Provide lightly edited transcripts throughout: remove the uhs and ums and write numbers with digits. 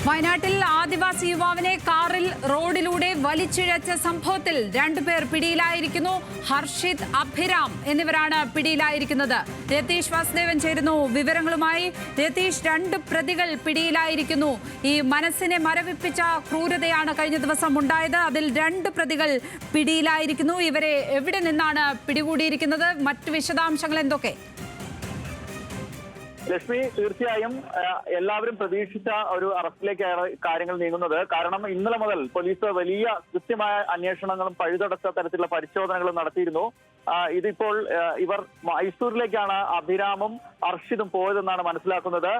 വയനാട്ടിൽ ആദിവാസി യുവാവിനെ കാറിൽ റോഡിലൂടെ വലിച്ചിഴച്ച സംഭവത്തിൽ രണ്ടുപേർ പിടിയിലായിരിക്കുന്നു. ഹർഷിത്, അഭിരാം എന്നിവരാണ് പിടിയിലായിരിക്കുന്നത്. രതീഷ് വാസുദേവൻ ചേരുന്നു വിവരങ്ങളുമായി. രതീഷ്, രണ്ട് പ്രതികൾ പിടിയിലായിരിക്കുന്നു. ഈ മനസ്സിനെ മരവിപ്പിച്ച ക്രൂരതയാണ് കഴിഞ്ഞ ദിവസം ഉണ്ടായത്. അതിൽ രണ്ട് പ്രതികൾ പിടിയിലായിരിക്കുന്നു. ഇവരെ എവിടെ നിന്നാണ് പിടികൂടിയിരിക്കുന്നത്? മറ്റു വിശദാംശങ്ങൾ എന്തൊക്കെ? ലക്ഷ്മി, തീർച്ചയായും എല്ലാവരും പ്രതീക്ഷിച്ച ഒരു അറസ്റ്റിലേക്കാണ് കാര്യങ്ങൾ നീങ്ങുന്നത്. കാരണം ഇന്നലെ മുതൽ പോലീസ് വലിയ കൃത്യമായ അന്വേഷണങ്ങളും പഴുതടച്ച തരത്തിലുള്ള പരിശോധനകളും നടത്തിയിരുന്നു. ഇതിപ്പോൾ ഇവർ മൈസൂരിലേക്കാണ് അഭിരാമും ഹർഷിതും പോയതെന്നാണ് മനസ്സിലാക്കുന്നത്.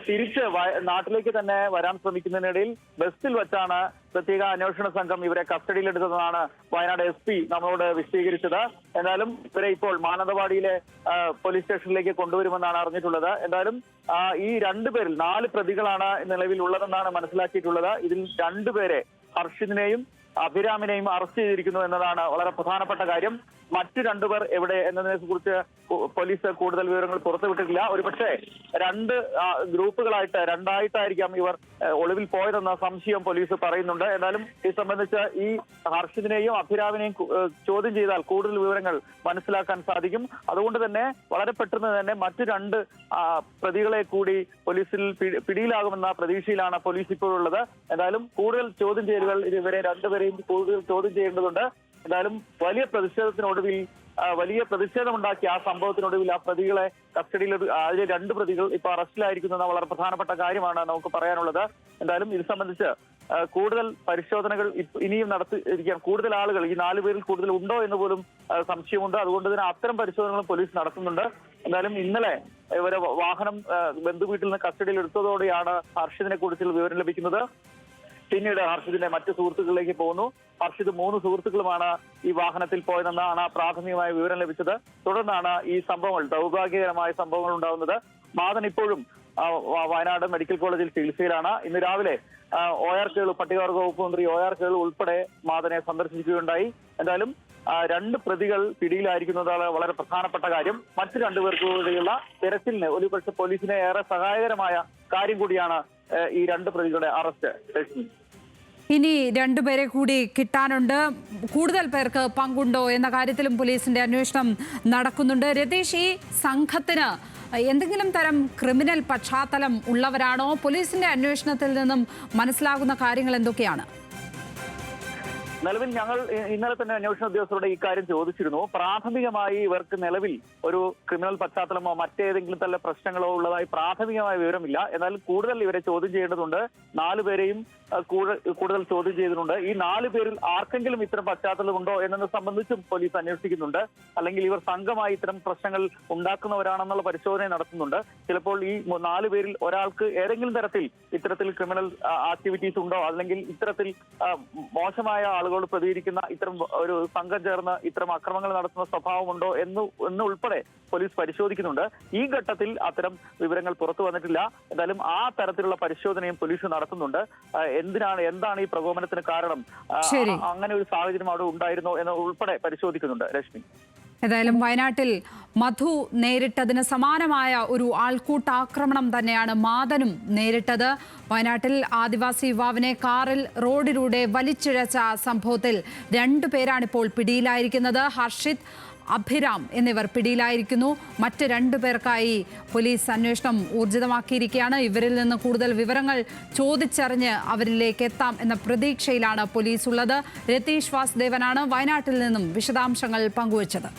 തിരിച്ച് നാട്ടിലേക്ക് തന്നെ വരാൻ ശ്രമിക്കുന്നതിനിടയിൽ ബസ്സിൽ വെച്ചാണ് പ്രത്യേക അന്വേഷണ സംഘം ഇവരെ കസ്റ്റഡിയിലെടുത്തതെന്നാണ് വയനാട് SP നമ്മളോട് വിശദീകരിച്ചത്. എന്തായാലും ഇവരെ ഇപ്പോൾ മാനന്തവാടിയിലെ പോലീസ് സ്റ്റേഷനിലേക്ക് കൊണ്ടുവരുമെന്നാണ് അറിഞ്ഞിട്ടുള്ളത്. എന്തായാലും ഈ രണ്ടുപേരിൽ 4 പ്രതികളാണ് നിലവിൽ ഉള്ളതെന്നാണ് മനസ്സിലാക്കിയിട്ടുള്ളത്. ഇതിൽ രണ്ടുപേരെ, ഹർഷിദിനെയും അഭിരാമിനെയും അറസ്റ്റ് ചെയ്തിരിക്കുന്നു എന്നതാണ് വളരെ പ്രധാനപ്പെട്ട കാര്യം. മറ്റു രണ്ടുപേർ എവിടെ എന്നതിനെ കുറിച്ച് പോലീസ് കൂടുതൽ വിവരങ്ങൾ പുറത്തുവിട്ടിട്ടില്ല. ഒരുപക്ഷെ രണ്ട് ഗ്രൂപ്പുകളായിട്ട് രണ്ടായിട്ടായിരിക്കാം ഇവർ ഒളിവിൽ പോയതെന്ന സംശയം പോലീസ് പറയുന്നുണ്ട്. എന്നാലും ഇത് സംബന്ധിച്ച് ഈ ഹർഷിദിനെയും അഭിരാമിനെയും ചോദ്യം ചെയ്താൽ കൂടുതൽ വിവരങ്ങൾ മനസ്സിലാക്കാൻ സാധിക്കും. അതുകൊണ്ട് തന്നെ വളരെ പെട്ടെന്ന് തന്നെ മറ്റു രണ്ട് പ്രതികളെ കൂടി പോലീസിൽ പിടിയിലാകുമെന്ന പ്രതീക്ഷയിലാണ് പോലീസ് ഇപ്പോഴുള്ളത്. എന്തായാലും കൂടുതൽ ചോദ്യം ചെയ്യലുകൾ ഇവരെ രണ്ടുപേരെയും കൂടുതൽ ചോദ്യം ചെയ്യേണ്ടതുണ്ട്. എന്തായാലും വലിയ പ്രതിഷേധമുണ്ടാക്കിയ ആ സംഭവത്തിനൊടുവിൽ ആ പ്രതികളെ കസ്റ്റഡിയിൽ, അതിലെ 2 പ്രതികൾ ഇപ്പോൾ അറസ്റ്റിലായിരിക്കുന്നത് വളരെ പ്രധാനപ്പെട്ട കാര്യമാണ് നമുക്ക് പറയാനുള്ളത്. എന്തായാലും ഇത് സംബന്ധിച്ച് കൂടുതൽ പരിശോധനകൾ ഇനിയും നടത്തിയിരിക്കാം. കൂടുതൽ ആളുകൾ, ഈ 4 പേരിൽ കൂടുതൽ ഉണ്ടോ എന്ന് പോലും സംശയമുണ്ട്. അതുകൊണ്ട് തന്നെ അത്തരം പരിശോധനകളും പോലീസ് നടത്തുന്നുണ്ട്. എന്തായാലും ഇന്നലെ ഇവരെ വാഹനം ബന്ധുവീട്ടിൽ നിന്ന് കസ്റ്റഡിയിൽ എടുത്തതോടെയാണ് ഹർഷിദിനെ കുറിച്ചുള്ള വിവരം ലഭിക്കുന്നത്. പിന്നീട് ഹർഷിദിന്റെ മറ്റു സുഹൃത്തുക്കളിലേക്ക് പോകുന്നു. ഹർഷിദ് 3 സുഹൃത്തുക്കളുമാണ് ഈ വാഹനത്തിൽ പോയതെന്നാണ് പ്രാഥമികമായ വിവരം ലഭിച്ചത്. തുടർന്നാണ് ഈ സംഭവങ്ങൾ, ദൗർഭാഗ്യകരമായ സംഭവങ്ങൾ ഉണ്ടാകുന്നത്. മാതൻ ഇപ്പോഴും വയനാട് മെഡിക്കൽ കോളേജിൽ ചികിത്സയിലാണ്. ഇന്ന് രാവിലെ OR കേളു, പട്ടികവർഗ വകുപ്പ് മന്ത്രി OR കേളു ഉൾപ്പെടെ മാതനെ സന്ദർശിക്കുകയുണ്ടായി. എന്തായാലും 2 പ്രതികൾ പിടിയിലായിരിക്കുന്നതാണ് വളരെ പ്രധാനപ്പെട്ട കാര്യം. മറ്റു 2 പേർക്ക് കൂടിയുള്ള തിരച്ചിലിന് ഒരുപക്ഷെ പോലീസിനെ ഏറെ സഹായകരമായ കാര്യം കൂടിയാണ് ഈ 2 പ്രതികളുടെ അറസ്റ്റ്. ഇനി 2 പേരെ കൂടി കിട്ടാനുണ്ട്. കൂടുതൽ പേർക്ക് പങ്കുണ്ടോ എന്ന കാര്യത്തിലും പോലീസിന്റെ അന്വേഷണം നടക്കുന്നുണ്ട്. രതീഷ്, ഈ സംഘത്തിന് എന്തെങ്കിലും തരം ക്രിമിനൽ പശ്ചാത്തലം ഉള്ളവരാണോ? പോലീസിന്റെ അന്വേഷണത്തിൽ നിന്നും മനസ്സിലാകുന്ന കാര്യങ്ങൾ എന്തൊക്കെയാണ്? നിലവിൽ ഞങ്ങൾ ഇന്നലെ തന്നെ അന്വേഷണ ഉദ്യോഗസ്ഥരോട് ഈ കാര്യം ചോദിച്ചിരുന്നു. പ്രാഥമികമായി ഇവർക്ക് നിലവിൽ ഒരു ക്രിമിനൽ പശ്ചാത്തലമോ മറ്റേതെങ്കിലും തരം പ്രശ്നങ്ങളോ ഉള്ളതായി പ്രാഥമികമായ വിവരമില്ല. എന്നാൽ കൂടുതൽ ഇവരെ ചോദ്യം ചെയ്യേണ്ടതുണ്ട്. 4 പേരെയും കൂടുതൽ ചോദ്യം ചെയ്തിട്ടുണ്ട്. ഈ 4 പേരിൽ ആർക്കെങ്കിലും ഇത്തരം പശ്ചാത്തലമുണ്ടോ എന്നത് സംബന്ധിച്ചും പോലീസ് അന്വേഷിക്കുന്നുണ്ട്. അല്ലെങ്കിൽ ഇവർ സംഘമായി ഇത്തരം പ്രശ്നങ്ങൾ ഉണ്ടാക്കുന്നവരാണെന്നുള്ള പരിശോധന നടത്തുന്നുണ്ട്. ചിലപ്പോൾ ഈ 4 പേരിൽ ഒരാൾക്ക് ഏതെങ്കിലും തരത്തിൽ ഇത്തരത്തിൽ ക്രിമിനൽ ആക്ടിവിറ്റീസ് ഉണ്ടോ, അല്ലെങ്കിൽ ഇത്തരത്തിൽ മോശമായ ആളുകളോട് പ്രതികരിക്കുന്ന ഇത്തരം ഒരു സംഘം ചേർന്ന് ഇത്തരം അക്രമങ്ങൾ നടത്തുന്ന സ്വഭാവമുണ്ടോ എന്ന് ഉൾപ്പെടെ പോലീസ് പരിശോധിക്കുന്നുണ്ട്. ഈ ഘട്ടത്തിൽ അത്തരം വിവരങ്ങൾ പുറത്തു വന്നിട്ടില്ല. എന്തായാലും ആ തരത്തിലുള്ള പരിശോധനയും പോലീസ് നടത്തുന്നുണ്ട്. എന്താണ് ഈ പ്രകോപനത്തിന് കാരണം, അങ്ങനെ ഒരു സാഹചര്യം അവിടെ ഉണ്ടായിരുന്നോ എന്ന് ഉൾപ്പെടെ പരിശോധിക്കുന്നുണ്ട്. രശ്മി, ഏതായാലും വയനാട്ടിൽ മധു നേരിട്ടതിന് സമാനമായ ഒരു ആൾക്കൂട്ടാക്രമണം തന്നെയാണ് മാതനും നേരിട്ടത്. വയനാട്ടിൽ ആദിവാസി യുവാവിനെ കാറിൽ റോഡിലൂടെ വലിച്ചിഴച്ച സംഭവത്തിൽ 2 പേരാണിപ്പോൾ പിടിയിലായിരിക്കുന്നത്. ഹർഷിത്, അഭിരാം എന്നിവർ പിടിയിലായിരിക്കുന്നു. മറ്റ് 2 പേർക്കായി പോലീസ് അന്വേഷണം ഊർജിതമാക്കിയിരിക്കുകയാണ്. ഇവരിൽ നിന്ന് കൂടുതൽ വിവരങ്ങൾ ചോദിച്ചറിഞ്ഞ് അവരിലേക്ക് എത്താം എന്ന പ്രതീക്ഷയിലാണ് പോലീസ് ഉള്ളത്. രതീഷ് വാസുദേവനാണ് വയനാട്ടിൽ നിന്നും വിശദാംശങ്ങൾ പങ്കുവച്ചത്.